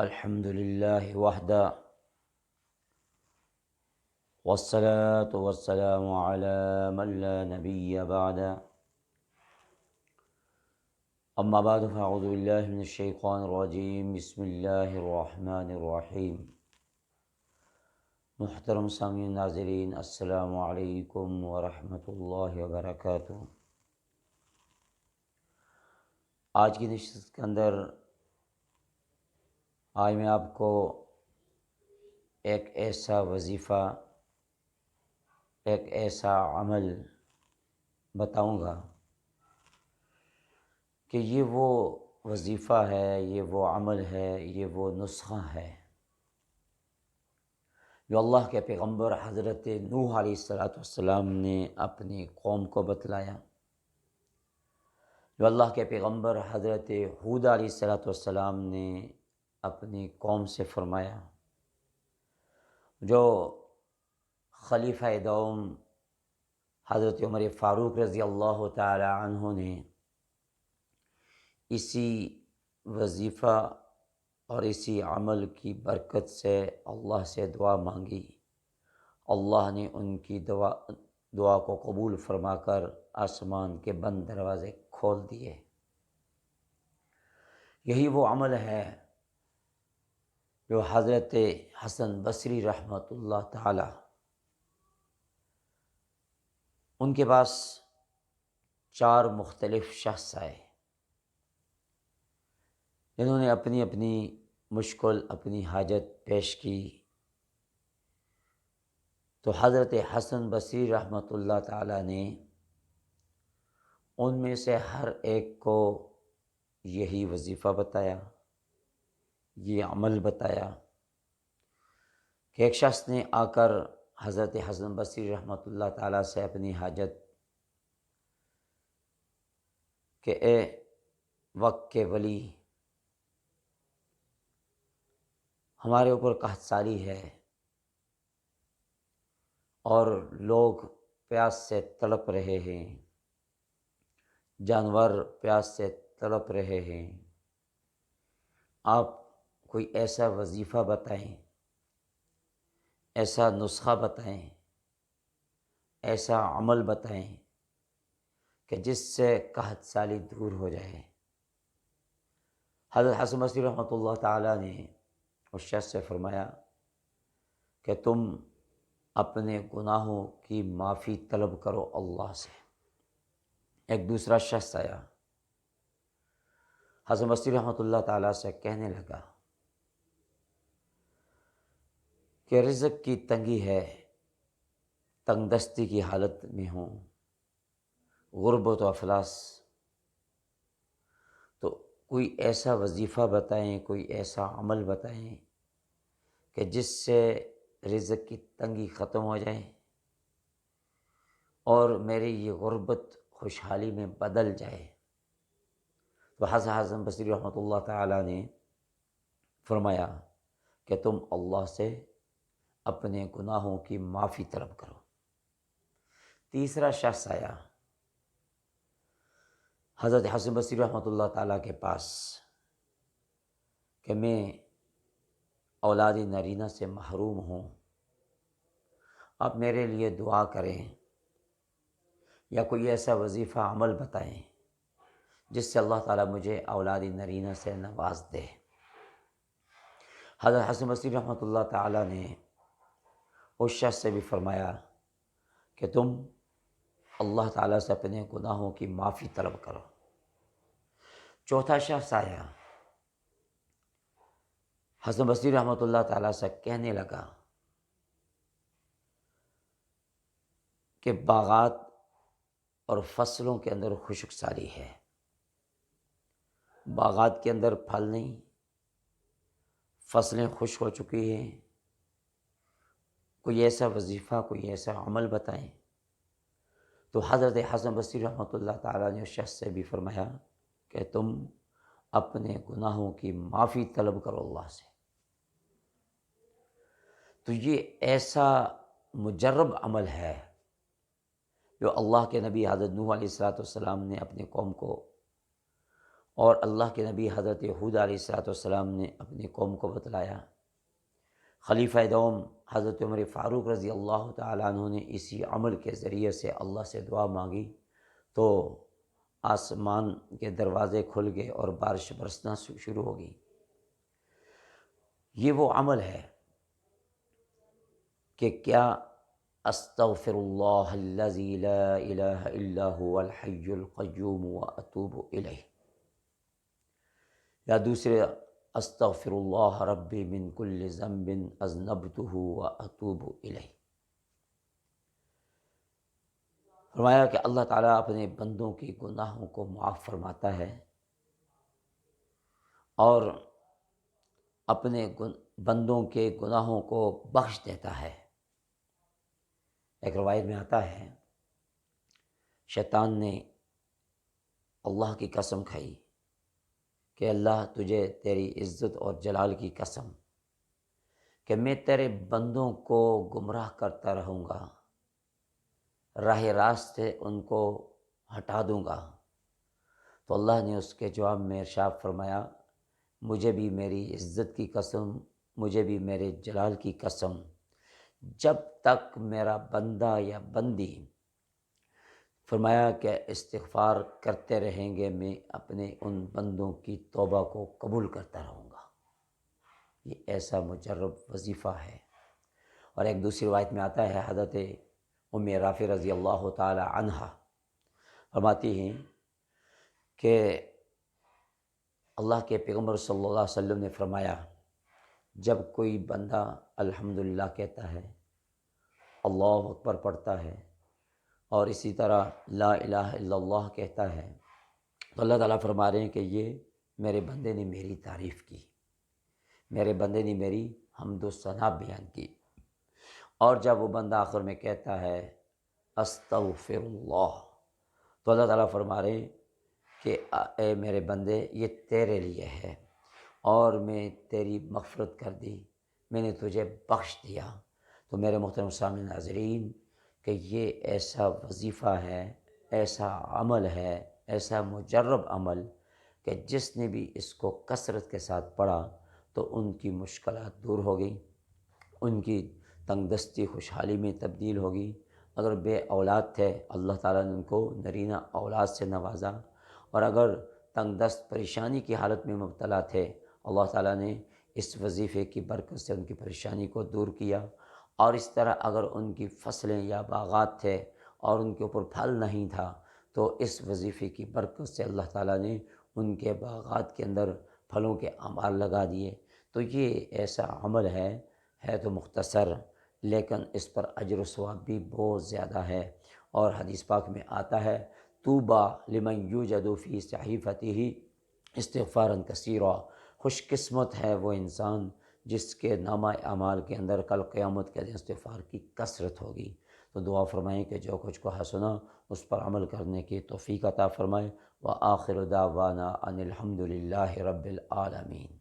الحمد للہ وحدہ والصلاة والسلام علی من لا نبی بعد اما بعد فاعوذ باللہ من الشیطان الرجیم بسم اللہ الرحمن الرحیم۔ محترم سامعین ناظرین، السلام علیکم ورحمۃ اللہ وبرکاتہ۔ آج کی نشست کے اندر آج میں آپ کو ایک ایسا وظیفہ، ایک ایسا عمل بتاؤں گا کہ یہ وہ وظیفہ ہے، یہ وہ عمل ہے، یہ وہ نسخہ ہے جو اللہ کے پیغمبر حضرت نوح علیہ السلام نے اپنی قوم کو بتلایا، جو اللہ کے پیغمبر حضرت ہود علیہ السلام نے اپنی قوم سے فرمایا، جو خلیفہ دوم حضرت عمر فاروق رضی اللہ تعالی عنہ نے اسی وظیفہ اور اسی عمل کی برکت سے اللہ سے دعا مانگی، اللہ نے ان کی دعا کو قبول فرما کر آسمان کے بند دروازے کھول دیے۔ یہی وہ عمل ہے جو حضرت حسن بصری رحمۃ اللہ تعالی ان کے پاس 4 مختلف شخص آئے جنہوں نے اپنی اپنی مشکل، اپنی حاجت پیش کی، تو حضرت حسن بصری رحمۃ اللہ تعالی نے ان میں سے ہر ایک کو یہی وظیفہ بتایا، یہ عمل بتایا کہ ایک شخص نے آ کر حضرت حسن بصری رحمۃ اللہ تعالی سے اپنی حاجت کہ اے وقت کے ولی، ہمارے اوپر قحط سالی ہے اور لوگ پیاس سے تڑپ رہے ہیں، جانور پیاس سے تڑپ رہے ہیں، آپ کوئی ایسا وظیفہ بتائیں، ایسا نسخہ بتائیں، ایسا عمل بتائیں کہ جس سے قحط سالی دور ہو جائے۔ حضرت حسن بصری رحمۃ اللہ تعالیٰ نے اس شخص سے فرمایا کہ تم اپنے گناہوں کی معافی طلب کرو اللہ سے۔ ایک دوسرا شخص آیا، حسن بصری رحمۃ اللہ تعالیٰ سے کہنے لگا کہ رزق کی تنگی ہے، تنگ دستی کی حالت میں ہوں، غربت و افلاس، تو کوئی ایسا وظیفہ بتائیں، کوئی ایسا عمل بتائیں کہ جس سے رزق کی تنگی ختم ہو جائے اور میری یہ غربت خوشحالی میں بدل جائے۔ تو حضرت حسن بصری رحمۃ اللہ تعالیٰ نے فرمایا کہ تم اللہ سے اپنے گناہوں کی معافی طلب کرو۔ تیسرا شخص آیا حضرت حسن بصری رحمۃ اللہ تعالیٰ کے پاس کہ میں اولاد نرینہ سے محروم ہوں، آپ میرے لیے دعا کریں یا کوئی ایسا وظیفہ عمل بتائیں جس سے اللہ تعالیٰ مجھے اولاد نرینہ سے نواز دے۔ حضرت حسن بصری رحمۃ اللہ تعالیٰ نے اس شخص سے بھی فرمایا کہ تم اللہ تعالیٰ سے اپنے گناہوں کی معافی طلب کرو۔ چوتھا شخص آیا، حسن بصری رحمۃ اللہ تعالیٰ سے کہنے لگا کہ باغات اور فصلوں کے اندر خشک سالی ہے، باغات کے اندر پھل نہیں، فصلیں خشک ہو چکی ہیں، کوئی ایسا وظیفہ، کوئی ایسا عمل بتائیں۔ تو حضرت حسن بصری رحمۃ اللہ تعالیٰ نے اس شخص سے بھی فرمایا کہ تم اپنے گناہوں کی معافی طلب کرو اللہ سے۔ تو یہ ایسا مجرب عمل ہے جو اللہ کے نبی حضرت نوح علیہ السلام نے اپنی قوم کو اور اللہ کے نبی حضرت ہود علیہ السلام نے اپنی قوم کو بتلایا۔ خلیفہ دوم حضرت عمر فاروق رضی اللہ تعالیٰ عنہ نے اسی عمل کے ذریعے سے اللہ سے دعا مانگی تو آسمان کے دروازے کھل گئے اور بارش برسنا شروع ہو گئی۔ یہ وہ عمل ہے کہ کیا استغفر اللہ الذی لا الہ الا هو الحی القیوم واتوب الیہ، یا دوسرے استغفر اللہ ربی من کل ذنب اذنبتہ واتوب الیہ۔ فرمایا کہ اللہ تعالیٰ اپنے بندوں کے گناہوں کو معاف فرماتا ہے اور اپنے بندوں کے گناہوں کو بخش دیتا ہے۔ ایک روایت میں آتا ہے شیطان نے اللہ کی قسم کھائی کہ اللہ تجھے تیری عزت اور جلال کی قسم کہ میں تیرے بندوں کو گمراہ کرتا رہوں گا، راہ راست سے ان کو ہٹا دوں گا۔ تو اللہ نے اس کے جواب میں ارشاد فرمایا، مجھے بھی میری عزت کی قسم، مجھے بھی میرے جلال کی قسم، جب تک میرا بندہ یا بندی فرمایا کہ استغفار کرتے رہیں گے، میں اپنے ان بندوں کی توبہ کو قبول کرتا رہوں گا۔ یہ ایسا مجرب وظیفہ ہے۔ اور ایک دوسری روایت میں آتا ہے حضرت ام رافع رضی اللہ تعالی عنہا فرماتی ہیں کہ اللہ کے پیغمبر صلی اللہ علیہ وسلم نے فرمایا، جب کوئی بندہ الحمدللہ کہتا ہے، اللہ اکبر پڑھتا ہے اور اسی طرح لا الہ الا اللہ کہتا ہے، تو اللہ تعالیٰ فرما رہے ہیں کہ یہ میرے بندے نے میری تعریف کی، میرے بندے نے میری حمد و ثنا بیان کی۔ اور جب وہ بندہ آخر میں کہتا ہے استغفر اللہ، تو اللہ تعالیٰ فرما رہے ہیں کہ اے میرے بندے یہ تیرے لیے ہے اور میں تیری مغفرت کر دی، میں نے تجھے بخش دیا۔ تو میرے محترم سامعین ناظرین کہ یہ ایسا وظیفہ ہے، ایسا عمل ہے، ایسا مجرب عمل کہ جس نے بھی اس کو کثرت کے ساتھ پڑھا تو ان کی مشکلات دور ہو گئی، ان کی تنگ دستی خوشحالی میں تبدیل ہوگی۔ اگر بے اولاد تھے اللہ تعالیٰ نے ان کو نرینہ اولاد سے نوازا، اور اگر تنگ دست پریشانی کی حالت میں مبتلا تھے اللہ تعالیٰ نے اس وظیفے کی برکت سے ان کی پریشانی کو دور کیا۔ اور اس طرح اگر ان کی فصلیں یا باغات تھے اور ان کے اوپر پھل نہیں تھا تو اس وظیفے کی برکت سے اللہ تعالیٰ نے ان کے باغات کے اندر پھلوں کے انبار لگا دیے۔ تو یہ ایسا عمل ہے تو مختصر، لیکن اس پر اجر و ثواب بھی بہت زیادہ ہے۔ اور حدیث پاک میں آتا ہے طوبیٰ لمن یوجد فی صحیفتہ استغفارا کثیرا، خوش قسمت ہے وہ انسان جس کے نامہ اعمال کے اندر کل قیامت کے دن استغفار کی کثرت ہوگی۔ تو دعا فرمائیں کہ جو کچھ کو سنا اس پر عمل کرنے کی توفیق عطا فرمائے۔ وآخر دعوانا ان الحمد للہ رب العالمین۔